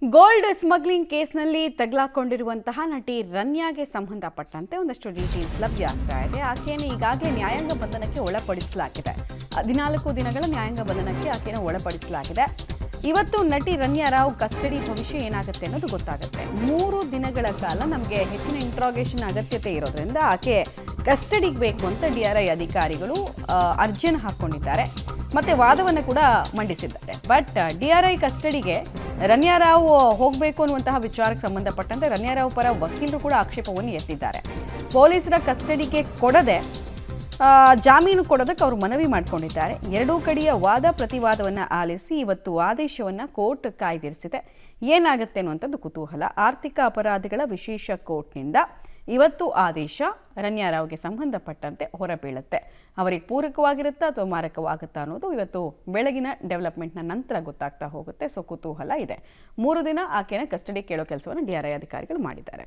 Gold smuggling ಕೇಸ್ನಲ್ಲಿ ತಗಲಾಕೊಂಡಿರುವಂತಹ ನಟಿ ರನ್ಯಾಗೆ ಸಂಬಂಧಪಟ್ಟಂತೆ ಒಂದಷ್ಟು ಡೀಟೇಲ್ಸ್ ಲಭ್ಯ ಆಗ್ತಾ ಇದೆ. ಆಕೆಯನ್ನು ಈಗಾಗಲೇ ನ್ಯಾಯಾಂಗ ಬಂಧನಕ್ಕೆ ಒಳಪಡಿಸಲಾಗಿದೆ. 14 ದಿನಗಳ ನ್ಯಾಯಾಂಗ ಬಂಧನಕ್ಕೆ ಆಕೆಯನ್ನು ಒಳಪಡಿಸಲಾಗಿದೆ. ಇವತ್ತು ನಟಿ ರನ್ಯಾ ರಾವ್ ಕಸ್ಟಡಿ ಭವಿಷ್ಯ ಏನಾಗುತ್ತೆ ಅನ್ನೋದು ಗೊತ್ತಾಗುತ್ತೆ. 3 ದಿನಗಳ ಕಾಲ ನಮಗೆ ಹೆಚ್ಚಿನ ಇಂಟ್ರಾಗೇಷನ್ ಅಗತ್ಯತೆ ಇರೋದ್ರಿಂದ ಆಕೆ ಕಸ್ಟಡಿಗೆ ಬೇಕು ಅಂತ DRI ಅಧಿಕಾರಿಗಳು ಅರ್ಜಿಯನ್ನು ಹಾಕ್ಕೊಂಡಿದ್ದಾರೆ ಮತ್ತೆ ವಾದವನ್ನು ಕೂಡ ಮಂಡಿಸಿದ್ದಾರೆ. ಬಟ್ DRI ಕಸ್ಟಡಿಗೆ ರನ್ಯಾ ರಾವ್ ಹೋಗಬೇಕು ಅನ್ನುವಂತಹ ವಿಚಾರಕ್ಕೆ ಸಂಬಂಧಪಟ್ಟಂತೆ ರನ್ಯಾ ರಾವ್ ಪರ ವಕೀಲರು ಕೂಡ ಆಕ್ಷೇಪವನ್ನು ಎತ್ತಿದ್ದಾರೆ. ಪೊಲೀಸರ ಕಸ್ಟಡಿಗೆ ಕೊಡದೆ ಜಾಮೀನು ಕೊಡೋದಕ್ಕೆ ಅವರು ಮನವಿ ಮಾಡಿಕೊಂಡಿದ್ದಾರೆ. ಎರಡೂ ಕಡೆಯ ವಾದ ಪ್ರತಿವಾದವನ್ನು ಆಲಿಸಿ ಇವತ್ತು ಆದೇಶವನ್ನು ಕೋರ್ಟ್ ಕಾಯ್ದಿರಿಸಿದೆ. ಏನಾಗುತ್ತೆ ಅನ್ನುವಂಥದ್ದು ಕುತೂಹಲ. ಆರ್ಥಿಕ ಅಪರಾಧಗಳ ವಿಶೇಷ ಕೋರ್ಟ್ನಿಂದ ಇವತ್ತು ಆದೇಶ ರನ್ಯಾ ರಾವ್ಗೆ ಸಂಬಂಧಪಟ್ಟಂತೆ ಹೊರಬೀಳುತ್ತೆ. ಅವರಿಗೆ ಪೂರಕವಾಗಿರುತ್ತಾ ಅಥವಾ ಮಾರಕವಾಗುತ್ತಾ ಅನ್ನೋದು ಇವತ್ತು ಬೆಳಗಿನ ಡೆವಲಪ್ಮೆಂಟ್ನ ನಂತರ ಗೊತ್ತಾಗ್ತಾ ಹೋಗುತ್ತೆ. ಸೊ ಕುತೂಹಲ ಇದೆ. 3 ದಿನ ಆಕೆನ ಕಸ್ಟಡಿ ಕೇಳೋ ಕೆಲಸವನ್ನು DRI ಅಧಿಕಾರಿಗಳು ಮಾಡಿದ್ದಾರೆ.